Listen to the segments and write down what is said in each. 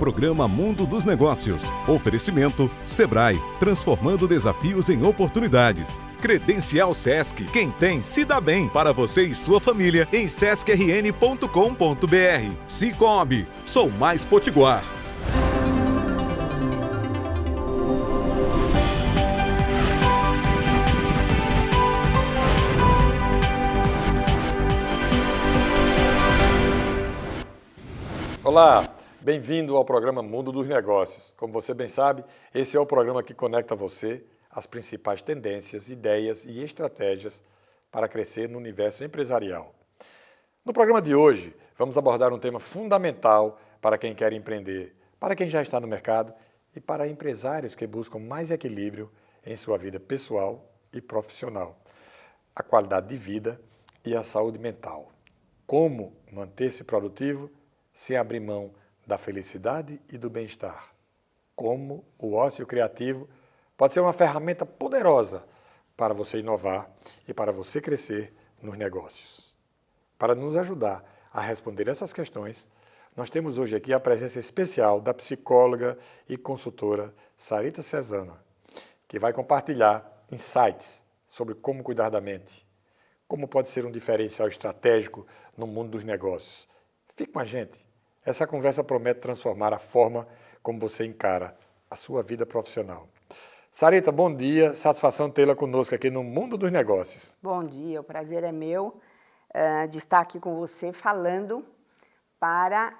Programa Mundo dos Negócios. Oferecimento Sebrae, transformando desafios em oportunidades. Credencial Sesc. Quem tem, se dá bem. Para você e sua família, em sescrn.com.br. Cicobi, sou mais potiguar. Olá, bem-vindo ao programa Mundo dos Negócios. Como você bem sabe, esse é o programa que conecta você às principais tendências, ideias e estratégias para crescer no universo empresarial. No programa de hoje, vamos abordar um tema fundamental para quem quer empreender, para quem já está no mercado e para empresários que buscam mais equilíbrio em sua vida pessoal e profissional, a qualidade de vida e a saúde mental. Como manter-se produtivo sem abrir mão da felicidade e do bem-estar. Como o ócio criativo pode ser uma ferramenta poderosa para você inovar e para você crescer nos negócios. Para nos ajudar a responder essas questões, nós temos hoje aqui a presença especial da psicóloga e consultora Sarita Cesana, que vai compartilhar insights sobre como cuidar da mente, como pode ser um diferencial estratégico no mundo dos negócios. Fique com a gente. Essa conversa promete transformar a forma como você encara a sua vida profissional. Sarita, bom dia. Satisfação tê-la conosco aqui no Mundo dos Negócios. Bom dia, o prazer é meu de estar aqui com você falando para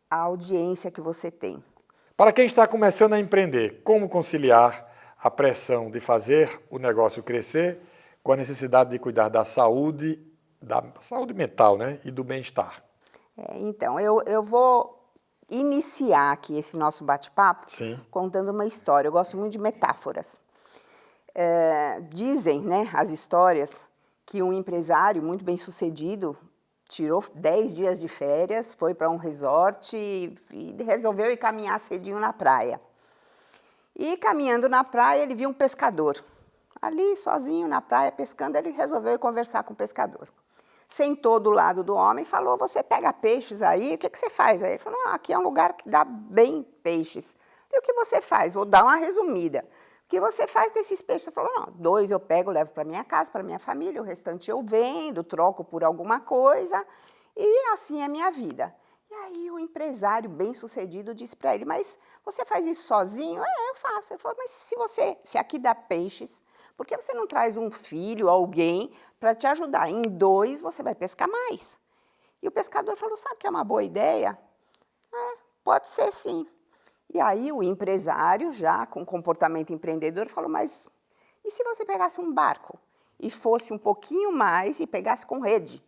a audiência que você tem. Para quem está começando a empreender, como conciliar a pressão de fazer o negócio crescer com a necessidade de cuidar da saúde mental, né, e do bem-estar? Então, eu vou iniciar aqui esse nosso bate-papo contando uma história. Eu gosto muito de metáforas. Dizem, né, as histórias, que um empresário muito bem-sucedido tirou 10 dias de férias, foi para um resort e resolveu ir caminhar cedinho na praia. E caminhando na praia, ele viu um pescador. Ali, sozinho na praia, pescando, ele resolveu ir conversar com o pescador. Sentou do lado do homem e falou, você pega peixes aí, o que você faz? Aí ele falou, aqui é um lugar que dá bem peixes. E o que você faz? Vou dar uma resumida. O que você faz com esses peixes? Ele falou, não, 2 eu pego, levo para minha casa, para minha família, o restante eu vendo, troco por alguma coisa, e assim é a minha vida. E aí o empresário bem-sucedido disse para ele, mas você faz isso sozinho? Eu faço. Ele falou, mas se aqui dá peixes, por que você não traz um filho, alguém, para te ajudar? Em 2 você vai pescar mais. E o pescador falou, sabe que é uma boa ideia? Pode ser sim. E aí o empresário, já com comportamento empreendedor, falou, mas e se você pegasse um barco e fosse um pouquinho mais e pegasse com rede?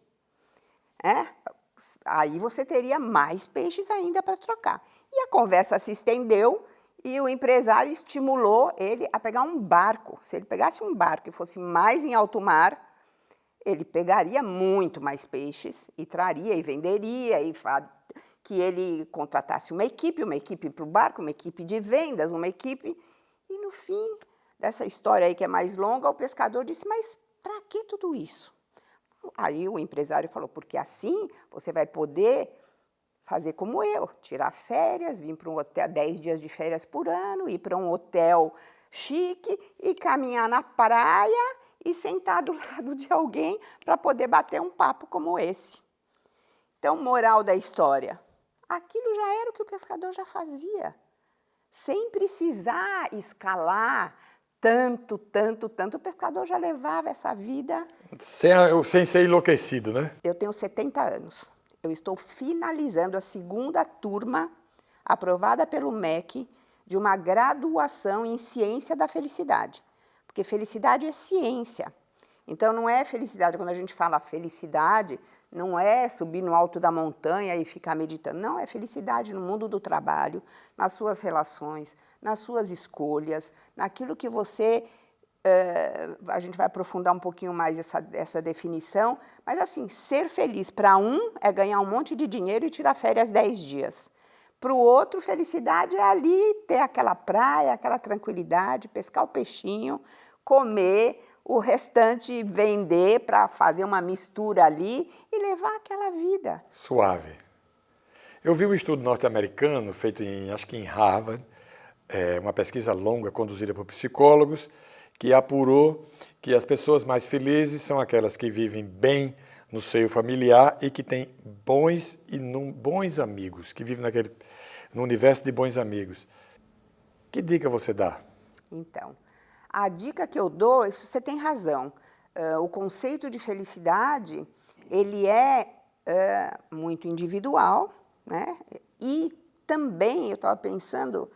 Aí você teria mais peixes ainda para trocar. E a conversa se estendeu e o empresário estimulou ele a pegar um barco. Se ele pegasse um barco e fosse mais em alto mar, ele pegaria muito mais peixes e traria e venderia, e que ele contratasse uma equipe para o barco, uma equipe de vendas, uma equipe... E no fim dessa história aí, que é mais longa, o pescador disse, mas para que tudo isso? Aí o empresário falou, porque assim você vai poder fazer como eu, tirar férias, vir para um hotel, 10 dias de férias por ano, ir para um hotel chique e caminhar na praia e sentar do lado de alguém para poder bater um papo como esse. Então, moral da história, aquilo já era o que o pescador já fazia, sem precisar escalar tanto, o pescador já levava essa vida... Sem ser enlouquecido, né? Eu tenho 70 anos. Eu estou finalizando a 2ª turma, aprovada pelo MEC, de uma graduação em Ciência da Felicidade. Porque felicidade é ciência. Então, não é felicidade, quando a gente fala felicidade, não é subir no alto da montanha e ficar meditando. Não, é felicidade no mundo do trabalho, nas suas relações, nas suas escolhas, naquilo que você... a gente vai aprofundar um pouquinho mais essa definição, mas assim, ser feliz para um é ganhar um monte de dinheiro e tirar férias 10 dias. Para o outro, felicidade é ali ter aquela praia, aquela tranquilidade, pescar o peixinho, comer, o restante vender para fazer uma mistura ali e levar aquela vida. Suave. Eu vi um estudo norte-americano feito acho que em Harvard, uma pesquisa longa conduzida por psicólogos, que apurou que as pessoas mais felizes são aquelas que vivem bem no seio familiar e que têm bons amigos, que vivem no universo de bons amigos. Que dica você dá? Então, a dica que eu dou, você tem razão, o conceito de felicidade, ele é muito individual, né? E também, eu estava pensando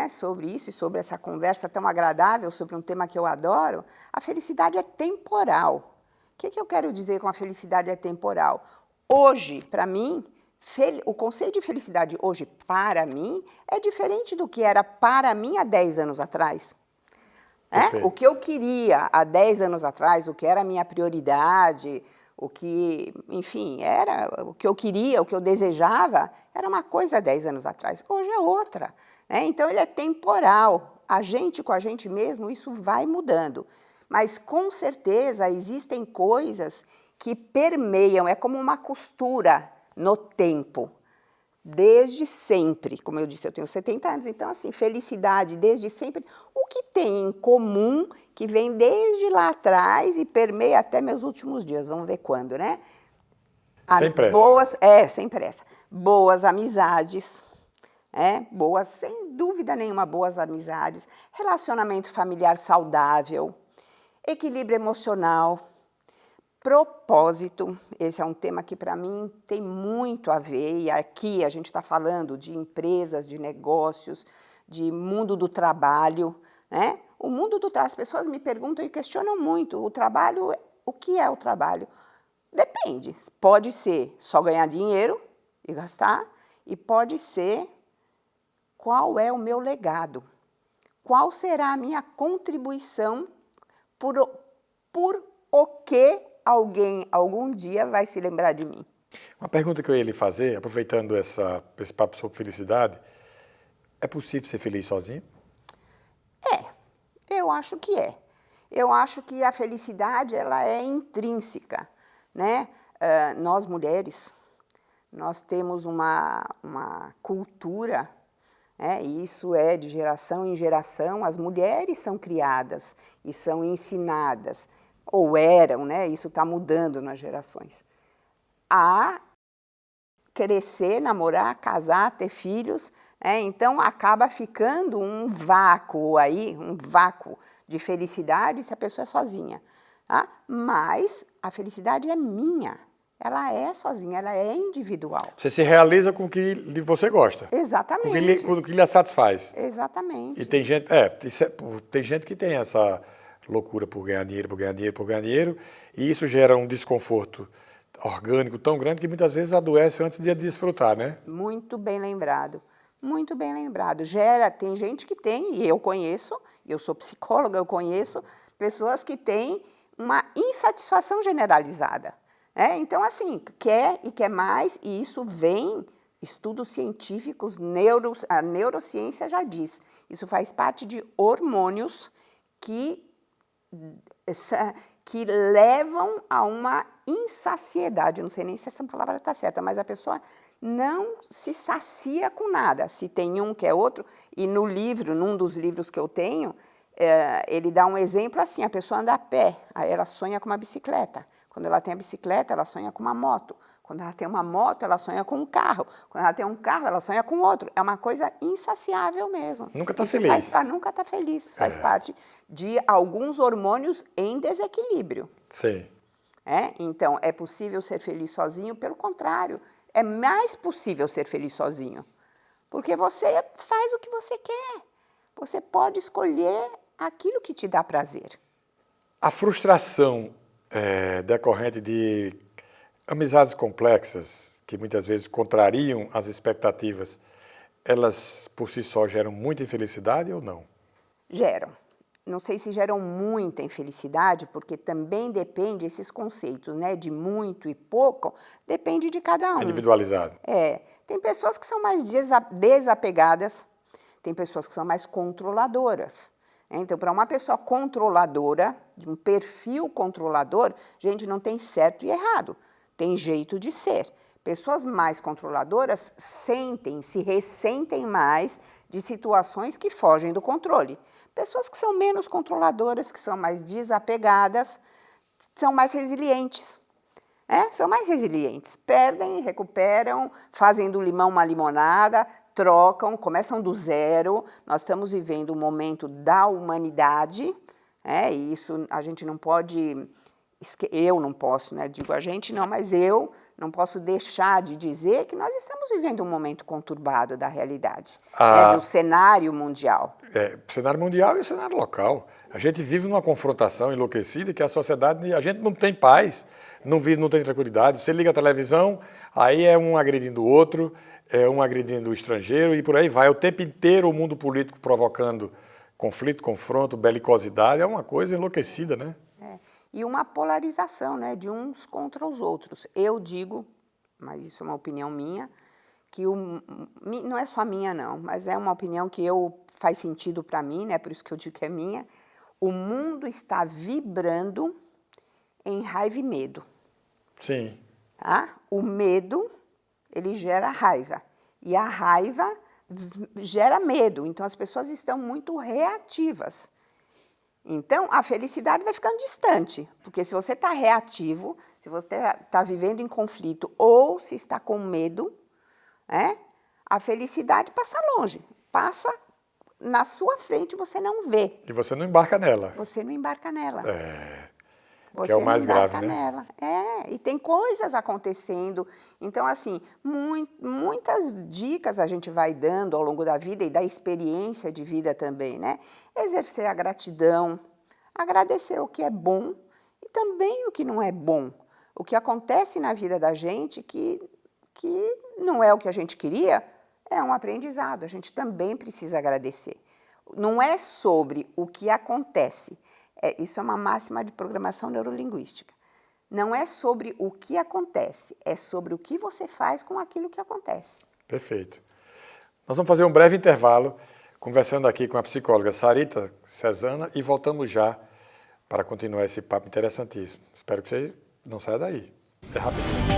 sobre isso e sobre essa conversa tão agradável, sobre um tema que eu adoro, a felicidade é temporal. O que eu quero dizer com a felicidade é temporal? Hoje, para mim, o conceito de felicidade hoje, para mim, é diferente do que era para mim há 10 anos atrás. O que eu queria há 10 anos atrás, o que era a minha prioridade, o que, enfim, era o que eu queria, o que eu desejava, era uma coisa há 10 anos atrás. Hoje é outra. Então, ele é temporal. A gente, com a gente mesmo, isso vai mudando. Mas, com certeza, existem coisas que permeiam, é como uma costura no tempo, desde sempre. Como eu disse, eu tenho 70 anos, então, assim, felicidade desde sempre. O que tem em comum, que vem desde lá atrás e permeia até meus últimos dias, vamos ver quando, né? Sem pressa. Sem pressa. Boas amizades, sem dúvida nenhuma, boas amizades, relacionamento familiar saudável, equilíbrio emocional, propósito. Esse é um tema que, para mim, tem muito a ver, e aqui a gente está falando de empresas, de negócios, de mundo do trabalho, né? O mundo do trabalho, as pessoas me perguntam e questionam muito, o trabalho, o que é o trabalho? Depende, pode ser só ganhar dinheiro e gastar, e pode ser qual é o meu legado, qual será a minha contribuição por o que alguém, algum dia, vai se lembrar de mim. Uma pergunta que eu ia lhe fazer, aproveitando esse papo sobre felicidade, é possível ser feliz sozinho? Eu acho que é. Eu acho que a felicidade, ela é intrínseca, né? Nós, mulheres, nós temos uma cultura, e isso é de geração em geração, as mulheres são criadas e são ensinadas, ou eram, né? Isso está mudando nas gerações, a crescer, namorar, casar, ter filhos, então acaba ficando um vácuo aí, um vácuo de felicidade se a pessoa é sozinha. Tá? Mas a felicidade é minha, ela é sozinha, ela é individual. Você se realiza com o que você gosta. Exatamente. Com o que lhe satisfaz. Exatamente. E tem gente, tem gente que tem essa loucura por ganhar dinheiro, e isso gera um desconforto orgânico tão grande que muitas vezes adoece antes de desfrutar, né? Muito bem lembrado. Muito bem lembrado. Tem gente que tem, e eu conheço, eu sou psicóloga, eu conheço pessoas que têm uma insatisfação generalizada. Então, assim, quer e quer mais, e isso vem, estudos científicos, a neurociência já diz, isso faz parte de hormônios que levam a uma insaciedade. Eu não sei nem se essa palavra está certa, mas a pessoa não se sacia com nada. Se tem um, quer outro. E no livro, num dos livros que eu tenho, ele dá um exemplo assim, a pessoa anda a pé, aí ela sonha com uma bicicleta. Quando ela tem a bicicleta, ela sonha com uma moto. Quando ela tem uma moto, ela sonha com um carro. Quando ela tem um carro, ela sonha com outro. É uma coisa insaciável mesmo. Nunca está feliz. Nunca está feliz. Faz parte de alguns hormônios em desequilíbrio. Sim. Então, é possível ser feliz sozinho? Pelo contrário, é mais possível ser feliz sozinho. Porque você faz o que você quer. Você pode escolher aquilo que te dá prazer. A frustração decorrente de amizades complexas, que muitas vezes contrariam as expectativas, elas por si só geram muita infelicidade ou não? Geram. Não sei se geram muita infelicidade, porque também depende, esses conceitos, né, de muito e pouco, depende de cada um. Individualizado. Tem pessoas que são mais desapegadas, tem pessoas que são mais controladoras. Então, para uma pessoa controladora, de um perfil controlador, gente, não tem certo e errado, tem jeito de ser. Pessoas mais controladoras se ressentem mais de situações que fogem do controle. Pessoas que são menos controladoras, que são mais desapegadas, são mais resilientes. São mais resilientes. Perdem, recuperam, fazem do limão uma limonada, trocam, começam do zero. Nós estamos vivendo um momento da humanidade, e isso a gente não pode... Eu não posso, digo a gente não, mas eu não posso deixar de dizer que nós estamos vivendo um momento conturbado da realidade, do cenário mundial. Cenário mundial e cenário local. A gente vive numa confrontação enlouquecida que a sociedade, a gente não tem paz, não tem tranquilidade. Você liga a televisão, aí é um agredindo o outro, é um agredindo o estrangeiro e por aí vai. O tempo inteiro o mundo político provocando conflito, confronto, belicosidade, é uma coisa enlouquecida, né? E uma polarização, de uns contra os outros. Eu digo, mas isso é uma opinião minha, que não é só minha não, mas é uma opinião que faz sentido para mim, por isso que eu digo que é minha. O mundo está vibrando em raiva e medo. Sim. O medo, ele gera raiva. E a raiva gera medo. Então, as pessoas estão muito reativas. Então, a felicidade vai ficando distante, porque se você está reativo, se você está vivendo em conflito ou se está com medo, a felicidade passa longe, passa na sua frente e você não vê. E você não embarca nela. Você não embarca nela. Que é o mais grave, né? Nela. E tem coisas acontecendo. Então, assim, muitas dicas a gente vai dando ao longo da vida e da experiência de vida também, Exercer a gratidão, agradecer o que é bom e também o que não é bom. O que acontece na vida da gente que não é o que a gente queria, é um aprendizado. A gente também precisa agradecer. Não é sobre o que acontece. Isso é uma máxima de programação neurolinguística. Não é sobre o que acontece, é sobre o que você faz com aquilo que acontece. Perfeito. Nós vamos fazer um breve intervalo, conversando aqui com a psicóloga Sarita Cesana e voltamos já para continuar esse papo interessantíssimo. Espero que você não saia daí. Até rapidinho.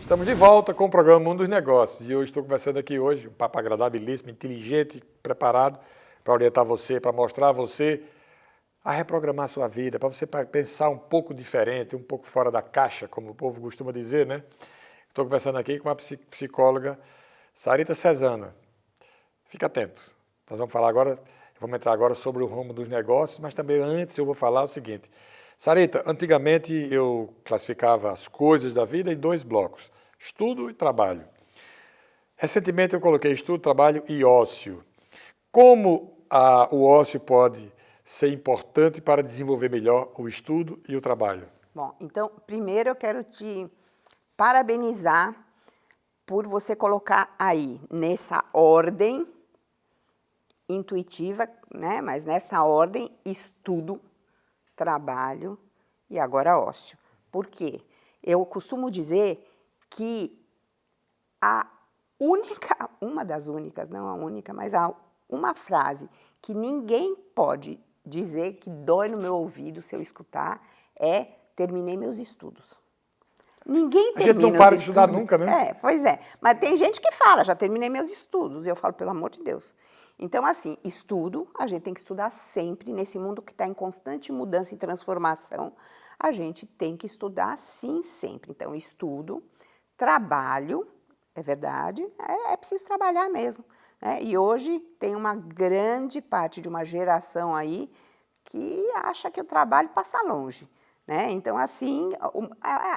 Estamos de volta com o programa Mundo dos Negócios e eu estou conversando aqui hoje, um papo agradabilíssimo, inteligente, preparado para orientar você, para mostrar a você a reprogramar a sua vida, para você pensar um pouco diferente, um pouco fora da caixa, como o povo costuma dizer, Estou conversando aqui com a psicóloga Sarita Cesana. Fica atento. Nós vamos entrar agora sobre o rumo dos negócios, mas também antes eu vou falar o seguinte. Sarita, antigamente eu classificava as coisas da vida em 2 blocos, estudo e trabalho. Recentemente eu coloquei estudo, trabalho e ócio. Como o ócio pode ser importante para desenvolver melhor o estudo e o trabalho? Bom, então, primeiro eu quero te parabenizar por você colocar aí, nessa ordem intuitiva, mas nessa ordem, estudo, trabalho e agora ócio. Por quê? Eu costumo dizer que uma das únicas, não a única, mas uma frase que ninguém pode dizer que dói no meu ouvido se eu escutar é: terminei meus estudos. Ninguém termina os estudos. A gente não para de estudar nunca, né? Pois é. Mas tem gente que fala, já terminei meus estudos. E eu falo, pelo amor de Deus. Então, assim, estudo, a gente tem que estudar sempre, nesse mundo que está em constante mudança e transformação, a gente tem que estudar, sim, sempre. Então, estudo, trabalho, é verdade, é preciso trabalhar mesmo. E hoje tem uma grande parte de uma geração aí que acha que o trabalho passa longe. Então, assim,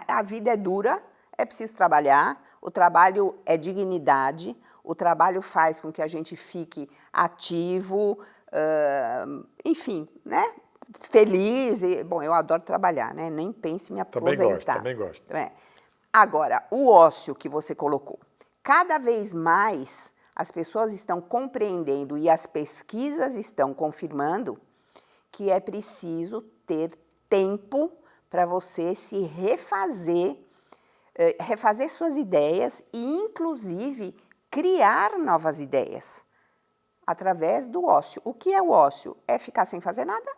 a vida é dura, é preciso trabalhar, o trabalho é dignidade, o trabalho faz com que a gente fique ativo, enfim, feliz. Bom, eu adoro trabalhar, nem penso em me aposentar. Também gosto. Agora, o ócio que você colocou. Cada vez mais as pessoas estão compreendendo e as pesquisas estão confirmando que é preciso ter tempo para você se refazer refazer suas ideias e, inclusive, criar novas ideias através do ócio. O que é o ócio? É ficar sem fazer nada?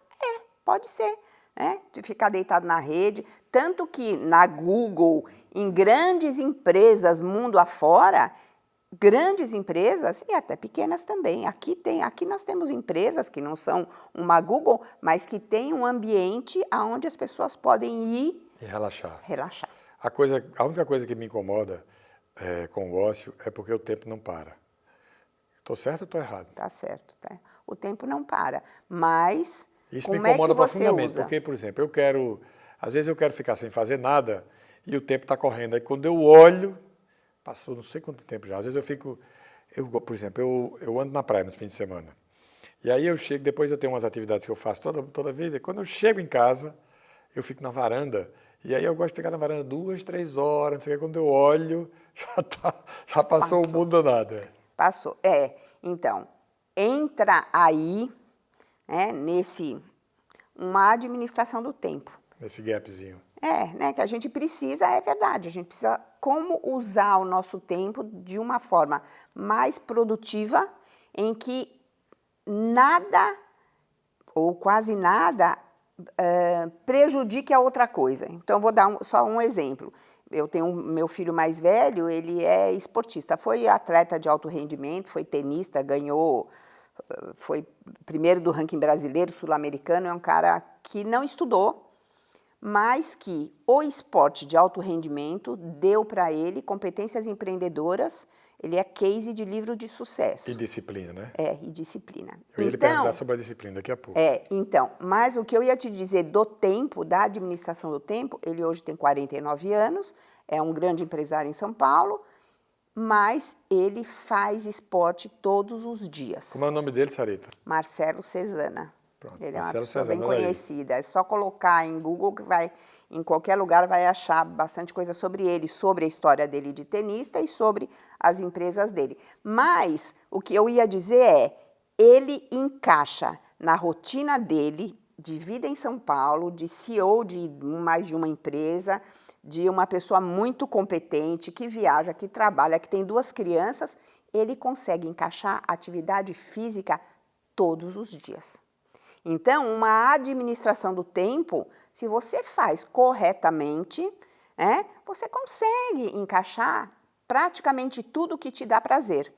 Pode ser, né? De ficar deitado na rede. Tanto que na Google, em grandes empresas mundo afora, grandes empresas e até pequenas também. Aqui nós temos empresas que não são uma Google, mas que têm um ambiente onde as pessoas podem ir e relaxar. A única coisa que me incomoda com o ócio é porque o tempo não para. Estou certo ou estou errado? Está certo, tá? O tempo não para, mas isso me incomoda profundamente, usa? porque, por exemplo, às vezes eu quero ficar sem fazer nada e o tempo está correndo. Aí quando eu olho, passou não sei quanto tempo já. Às vezes por exemplo, eu ando na praia nos fins de semana. E aí eu chego, depois eu tenho umas atividades que eu faço toda vez, e quando eu chego em casa, eu fico na varanda, e aí eu gosto de ficar na varanda 2, 3 horas, não sei o que, quando eu olho, já passou o mundo danado. Passou, então, entra aí, uma administração do tempo. Nesse gapzinho. Né, que a gente precisa, é verdade, a gente precisa como usar o nosso tempo de uma forma mais produtiva, em que nada, ou quase nada, prejudique a outra coisa. Então, vou dar só um exemplo. Eu tenho meu filho mais velho, ele é esportista, foi atleta de alto rendimento, foi tenista, ganhou, foi primeiro do ranking brasileiro, sul-americano, é um cara que não estudou, mas que o esporte de alto rendimento deu para ele competências empreendedoras, ele é case de livro de sucesso. E disciplina, né? E disciplina. Eu ia lhe perguntar sobre a disciplina daqui a pouco. Então, mas o que eu ia te dizer do tempo, da administração do tempo, ele hoje tem 49 anos, é um grande empresário em São Paulo, mas ele faz esporte todos os dias. Como é o nome dele, Sarita? Marcelo Cesana. Pronto, ele é uma Marcelo pessoa Cesana, bem conhecida. É só colocar em Google que em qualquer lugar vai achar bastante coisa sobre ele, sobre a história dele de tenista e sobre as empresas dele. Mas o que eu ia dizer ele encaixa na rotina dele de vida em São Paulo, de CEO de mais de uma empresa, de uma pessoa muito competente, que viaja, que trabalha, que tem 2 crianças, ele consegue encaixar atividade física todos os dias. Então, uma administração do tempo, se você faz corretamente, você consegue encaixar praticamente tudo que te dá prazer.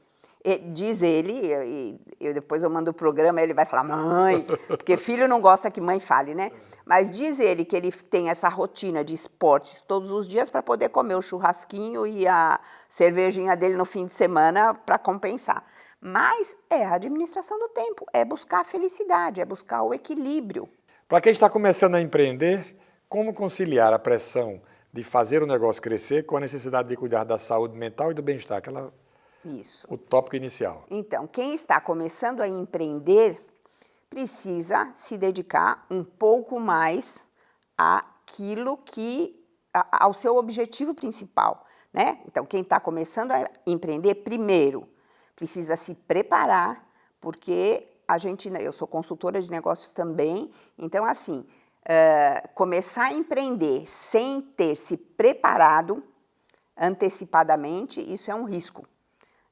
Diz ele, depois eu mando o programa, ele vai falar, mãe, porque filho não gosta que mãe fale, né? Mas diz ele que ele tem essa rotina de esportes todos os dias para poder comer o churrasquinho e a cervejinha dele no fim de semana para compensar. Mas a administração do tempo, é buscar a felicidade, é buscar o equilíbrio. Para quem está começando a empreender, como conciliar a pressão de fazer o negócio crescer com a necessidade de cuidar da saúde mental e do bem-estar? Isso. O tópico inicial. Então, quem está começando a empreender precisa se dedicar um pouco mais ao seu objetivo principal, né? Então, quem está começando a empreender, primeiro, precisa se preparar, porque eu sou consultora de negócios também, então, assim, começar a empreender sem ter se preparado antecipadamente, isso é um risco.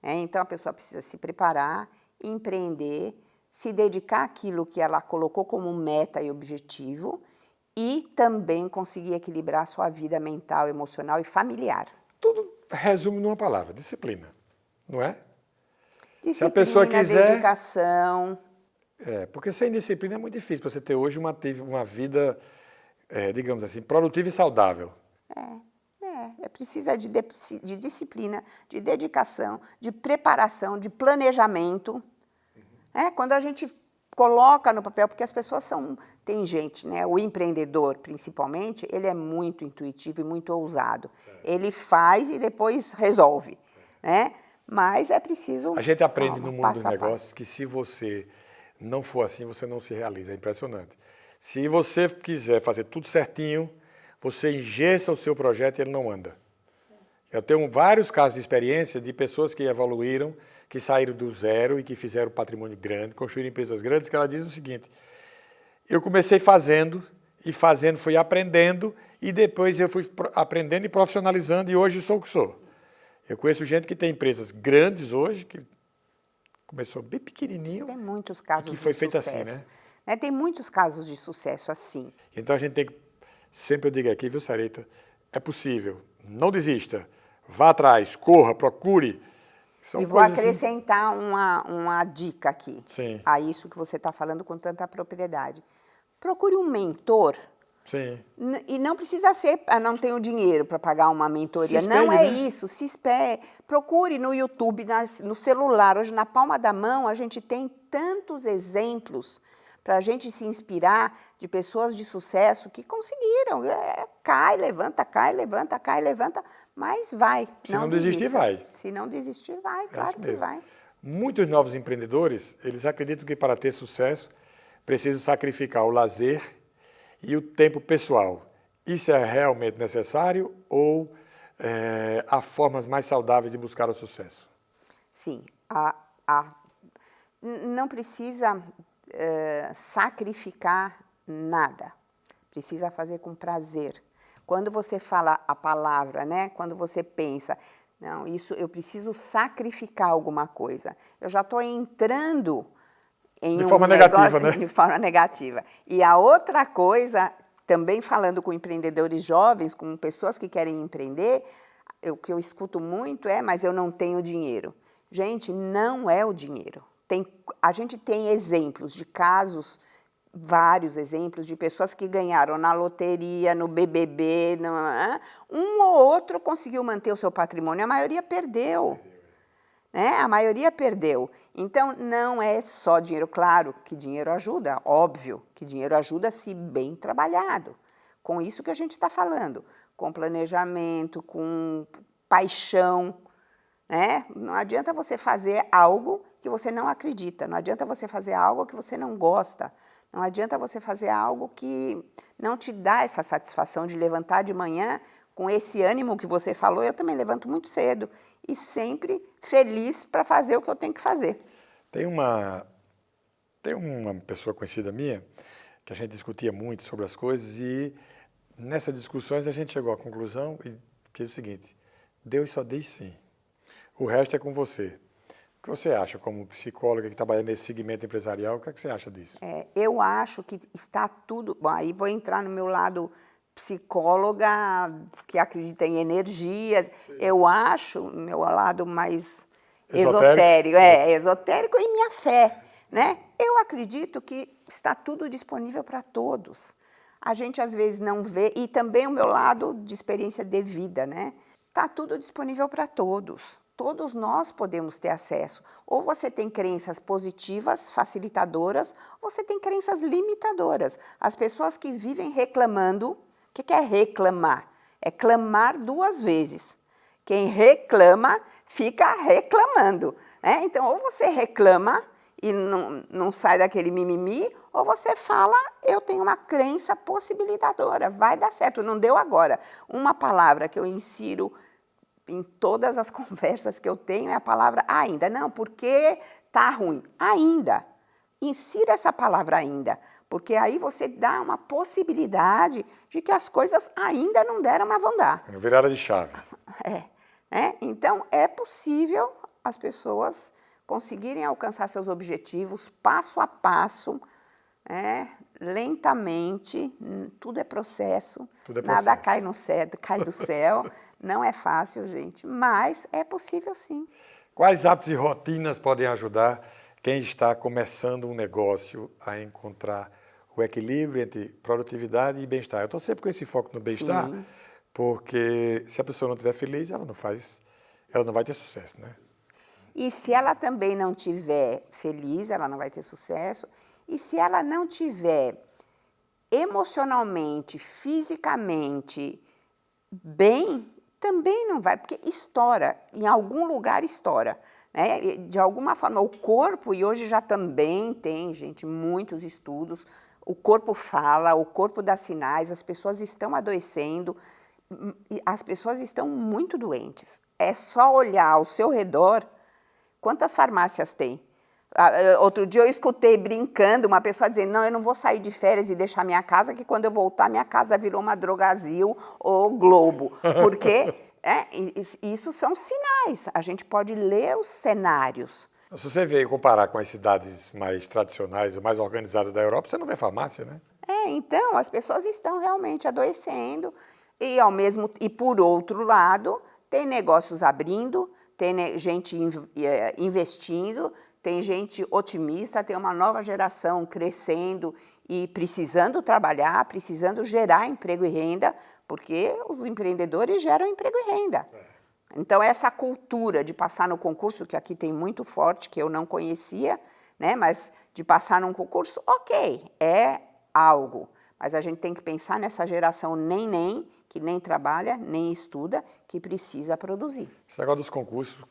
Então, a pessoa precisa se preparar, empreender, se dedicar àquilo que ela colocou como meta e objetivo e também conseguir equilibrar a sua vida mental, emocional e familiar. Tudo resume numa palavra, disciplina, não é? Disciplina, se a pessoa quiser, dedicação. Porque sem disciplina é muito difícil você ter hoje uma vida, digamos assim, produtiva e saudável. Precisa de disciplina, de dedicação, de preparação, de planejamento. Quando a gente coloca no papel, porque as pessoas tem gente, né? O empreendedor, principalmente, ele é muito intuitivo e muito ousado. Ele faz e depois resolve, né? Mas é preciso... A gente aprende no mundo dos negócios que se você não for assim, você não se realiza. É impressionante. Se você quiser fazer tudo certinho, você engessa o seu projeto e ele não anda. Eu tenho vários casos de experiência de pessoas que evoluíram, que saíram do zero e que fizeram patrimônio grande, construíram empresas grandes, que ela diz o seguinte, eu comecei fazendo, fui aprendendo, e depois eu fui aprendendo e profissionalizando, e hoje sou o que sou. Eu conheço gente que tem empresas grandes hoje, que começou bem pequenininho. Tem muitos casos que foi de feito sucesso. assim, né? Tem muitos casos de sucesso assim. Então a gente tem que, sempre eu digo aqui, viu, Sarita, é possível, não desista, vá atrás, corra, procure. São E vou coisas acrescentar uma dica aqui, Sim. a isso que você está falando com tanta propriedade. Procure um mentor. Sim. E não precisa ser, não tenho dinheiro para pagar uma mentoria. Se espelhe, Não é né? isso, se espere. Procure no YouTube, no celular. Hoje, na palma da mão, a gente tem tantos exemplos para a gente se inspirar de pessoas de sucesso que conseguiram. Cai, levanta, cai, levanta, cai, levanta, mas vai. Se não desistir, desista. vai. Se não desistir, vai, claro que mesmo. vai. Muitos novos empreendedores, eles acreditam que para ter sucesso, precisam sacrificar o lazer e o tempo pessoal. Isso é realmente necessário ou há formas mais saudáveis de buscar o sucesso? Sim, não precisa sacrificar nada, precisa fazer com prazer. Quando você fala a palavra, né? Quando você pensa, não, isso eu preciso sacrificar alguma coisa, eu já estou entrando em de forma negativa, né? De forma negativa. E a outra coisa, também falando com empreendedores jovens, com pessoas que querem empreender, o que eu escuto muito mas eu não tenho dinheiro. Gente, não é o dinheiro. A gente tem exemplos de casos, vários exemplos de pessoas que ganharam na loteria, no BBB, um ou outro conseguiu manter o seu patrimônio, a maioria perdeu. A maioria perdeu. Então, não é só dinheiro. Claro que dinheiro ajuda, óbvio que dinheiro ajuda se bem trabalhado. Com isso que a gente está falando, com planejamento, com paixão. Não adianta você fazer algo que você não acredita, não adianta você fazer algo que você não gosta, não adianta você fazer algo que não te dá essa satisfação de levantar de manhã com esse ânimo que você falou. Eu também levanto muito cedo e sempre feliz para fazer o que eu tenho que fazer. Tem uma pessoa conhecida minha que a gente discutia muito sobre as coisas e nessas discussões a gente chegou à conclusão que é o seguinte: Deus só diz sim, o resto é com você. O que você acha como psicóloga que trabalha nesse segmento empresarial? O que é que você acha disso? Eu acho que está tudo... Bom, aí vou entrar no meu lado psicóloga que acredita em energias. Sim. Eu acho, meu lado mais esotérico e minha fé, né? Eu acredito que está tudo disponível para todos. A gente às vezes não vê, e também o meu lado de experiência de vida, né? Está tudo disponível para todos. Todos nós podemos ter acesso. Ou você tem crenças positivas, facilitadoras, ou você tem crenças limitadoras. As pessoas que vivem reclamando... O que é reclamar? É clamar duas vezes. Quem reclama, fica reclamando. Então, ou você reclama e não sai daquele mimimi, ou você fala, eu tenho uma crença possibilitadora, vai dar certo, não deu agora. Uma palavra que eu insiro em todas as conversas que eu tenho é a palavra ainda. Não, porque tá ruim. Ainda. Insira essa palavra ainda, porque aí você dá uma possibilidade de que as coisas ainda não deram, mas vão dar. Virada de chave. Então, é possível as pessoas conseguirem alcançar seus objetivos passo a passo, lentamente, tudo é processo, nada cai do céu, não é fácil, gente, mas é possível sim. Quais hábitos e rotinas podem ajudar quem está começando um negócio a encontrar o equilíbrio entre produtividade e bem-estar? Eu estou sempre com esse foco no bem-estar, porque se a pessoa não estiver feliz, ela não vai ter sucesso, né? E se ela também não estiver feliz, ela não vai ter sucesso. E se ela não estiver emocionalmente, fisicamente bem, também não vai, porque estoura, em algum lugar estoura. De alguma forma, o corpo, e hoje já também tem, gente, muitos estudos, o corpo fala, o corpo dá sinais, as pessoas estão adoecendo, as pessoas estão muito doentes. É só olhar ao seu redor, quantas farmácias tem? Outro dia eu escutei brincando uma pessoa dizendo, não, eu não vou sair de férias e deixar minha casa, que quando eu voltar minha casa virou uma Drogasil ou Globo. Porque isso são sinais, a gente pode ler os cenários. Se você veio comparar com as cidades mais tradicionais ou mais organizadas da Europa, você não vê farmácia, né? Então, as pessoas estão realmente adoecendo e por outro lado, tem negócios abrindo, tem gente investindo, tem gente otimista, tem uma nova geração crescendo e precisando trabalhar, precisando gerar emprego e renda, porque os empreendedores geram emprego e renda. Então, essa cultura de passar no concurso, que aqui tem muito forte, que eu não conhecia, né, mas de passar num concurso, ok, é algo. Mas a gente tem que pensar nessa geração nem, que nem trabalha, nem estuda, que precisa produzir. Esse negócio dos concursos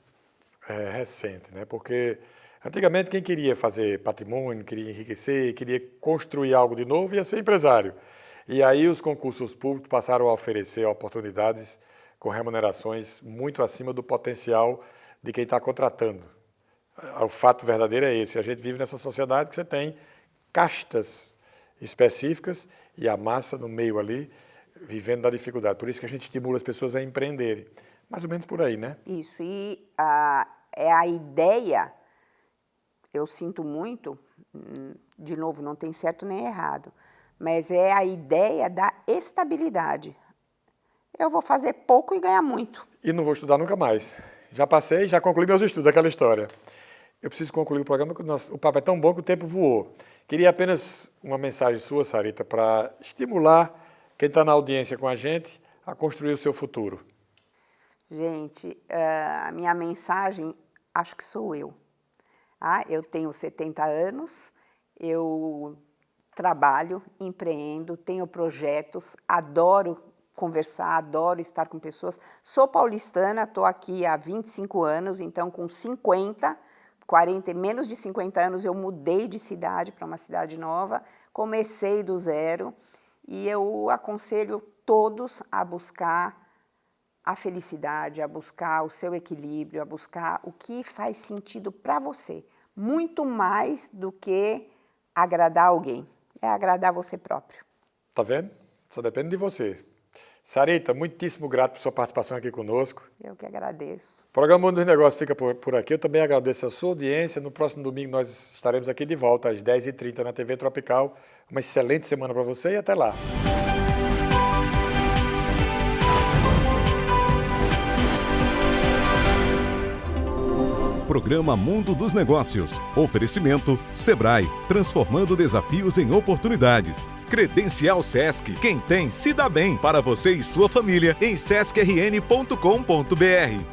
é recente, né? Porque antigamente quem queria fazer patrimônio, queria enriquecer, queria construir algo de novo, ia ser empresário. E aí os concursos públicos passaram a oferecer oportunidades com remunerações muito acima do potencial de quem está contratando. O fato verdadeiro é esse, a gente vive nessa sociedade que você tem castas específicas e a massa no meio ali vivendo da dificuldade. Por isso que a gente estimula as pessoas a empreenderem. Mais ou menos por aí, né? Isso, e é a ideia, eu sinto muito, de novo, não tem certo nem errado, mas é a ideia da estabilidade. Eu vou fazer pouco e ganhar muito. E não vou estudar nunca mais. Já passei, já concluí meus estudos, aquela história. Eu preciso concluir o programa, porque o papo é tão bom que o tempo voou. Queria apenas uma mensagem sua, Sarita, para estimular quem está na audiência com a gente a construir o seu futuro. Gente, a minha mensagem, acho que sou eu. Eu tenho 70 anos, eu trabalho, empreendo, tenho projetos, adoro conversar, adoro estar com pessoas. Sou paulistana, estou aqui há 25 anos, então com 40, menos de 50 anos eu mudei de cidade para uma cidade nova, comecei do zero e eu aconselho todos a buscar a felicidade, a buscar o seu equilíbrio, a buscar o que faz sentido para você, muito mais do que agradar alguém, é agradar você próprio. Tá vendo? Só depende de você. Sarita, muitíssimo grato por sua participação aqui conosco. Eu que agradeço. O programa Mundo dos Negócios fica por aqui. Eu também agradeço a sua audiência. No próximo domingo nós estaremos aqui de volta às 10h30 na TV Tropical. Uma excelente semana para você e até lá. Programa Mundo dos Negócios. Oferecimento Sebrae, transformando desafios em oportunidades. Credencial Sesc. Quem tem, se dá bem. Para você e sua família em sescrn.com.br.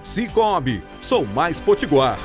Cicobi. Sou Mais Potiguar.